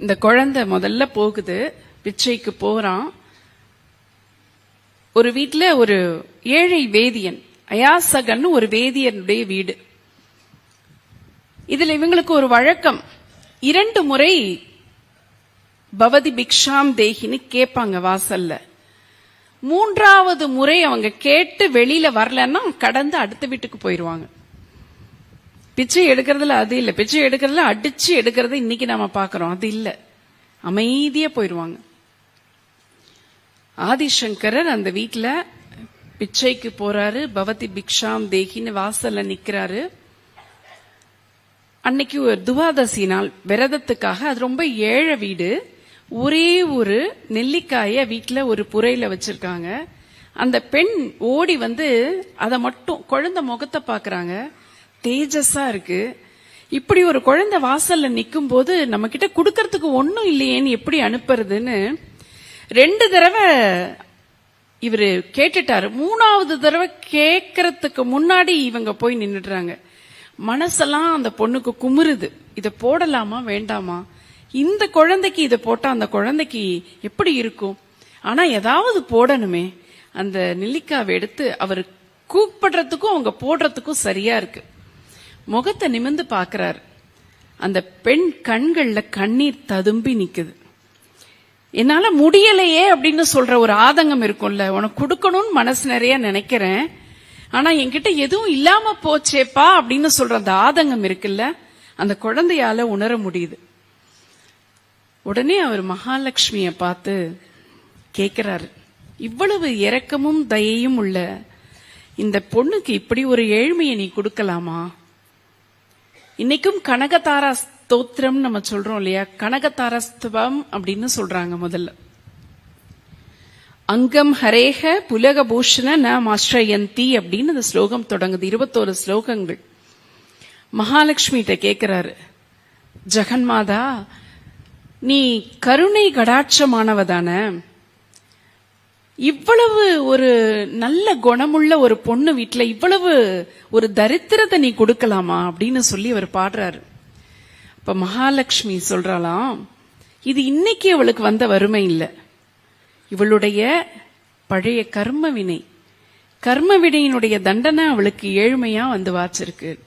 இந்த குழந்தை முதல்ல போகுது, பிச்சைக்கு போறான். ஒரு வீட்டுல ஒரு ஏழை வேதியன், அயாசகன் ஒரு வேதியனுடைய வீடு. இதுல இவங்களுக்கு ஒரு வழக்கம், 2 முறை பவதி பிக்ஷாம் தேகின்னு கேட்பாங்க வாசல்ல. 3வது முறை அவங்க கேட்டு வெளியில வரலன்னா கடந்து அடுத்த வீட்டுக்கு போயிருவாங்க. பிச்சை எடுக்கிறதுல அது இல்ல, பிச்சை எடுக்கிறதுல அடிச்சு எடுக்கிறது இன்னைக்கு நாம பாக்கிறோம், அது இல்ல, அமைதியா போயிருவாங்க. ஆதிசங்கரர் அந்த வீட்டுல பிச்சைக்கு போறாரு, பவதி பிக்ஷாம் தேகின்னு வாசல்ல நிக்கிறாரு. அன்னைக்கு ஒரு துவாதசி நாள், விரதத்துக்காக. அது ரொம்ப ஏழை வீடு. ஒரே ஒரு நெல்லிக்காய வீட்டுல ஒரு புரையில வச்சிருக்காங்க. அந்த பெண் ஓடி வந்து அத மட்டும், குழந்தை முகத்தை பாக்குறாங்க, தேஜஸா இருக்கு. இப்படி ஒரு குழந்தை வாசல்ல நிக்கும் போது நம்ம கிட்ட குடுக்கறதுக்கு ஒன்னும் இல்லையேன்னு எப்படி அனுப்புறதுன்னு 2 தடவை இவரு கேட்டுட்டாரு. 3வது தடவை கேட்கறதுக்கு முன்னாடி இவங்க போய் நின்னுடுறாங்க. மனசெல்லாம் அந்த பொண்ணுக்கு குமுறுது, இத போடலாமா வேண்டாமா, இந்த குழந்தைக்கு இத போட்டா அந்த குழந்தைக்கு எப்படி இருக்கும், ஆனா ஏதாவது போடணுமே. அந்த நெல்லிக்காவை எடுத்து அவர் கூப்பிடுறதுக்கும் அவங்க போடுறதுக்கும் சரியா இருக்கு. முகத்தை நிமிர்ந்து பாக்குறாரு. அந்த பெண் கண்கள்ல கண்ணீர் ததும்பி நிக்குது. என்னால முடியலையே அப்படின்னு சொல்ற ஒரு ஆதங்கம் இருக்கும்ல, உனக்கு கொடுக்கணும்னு மனசு நிறைய நினைக்கிறேன், ஆனா என்கிட்ட எதுவும் இல்லாம போச்சேப்பா அப்படின்னு சொல்ற அந்த ஆதங்கம் இருக்குல்ல, அந்த குழந்தையால உணர முடியுது. உடனே அவர் மகாலட்சுமிய பார்த்து கேட்கிறாரு, இவ்வளவு இரக்கமும் தயையும் உள்ள இந்த பொண்ணுக்கு இப்படி ஒரு ஏழ்மையை நீ கொடுக்கலாமா? இன்னைக்கும் கனகதாரா ஸ்தோத்திரம் நம்ம சொல்றோம் இல்லையா, கனகதாரஸ்தவம் அப்படின்னு சொல்றாங்க. முதல்ல அங்கம் ஹரேக புலக பூஷண ந மாஸ்ரயந்தி அப்படின்னு அந்த ஸ்லோகம் தொடங்குது. 21 ஸ்லோகங்கள். மகாலட்சுமிகிட்ட கேட்கிறாரு, ஜெகன்மாதா நீ கருணை கடாட்சமானவதான, இவ்வளவு ஒரு நல்ல குணமுள்ள ஒரு பொண்ணு வீட்டுல இவ்வளவு ஒரு தரித்திரத்தை நீ கொடுக்கலாமா அப்படின்னு சொல்லி அவர் பாடுறாரு. இப்ப மகாலட்சுமி சொல்றாளாம், இது இன்னைக்கு அவளுக்கு வந்த வறுமை இல்ல, இவளுடைய பழைய கர்ம வினை, கர்ம வினையினுடைய தண்டனை அவளுக்கு ஏழ்மையா வந்து வாச்சிருக்கு.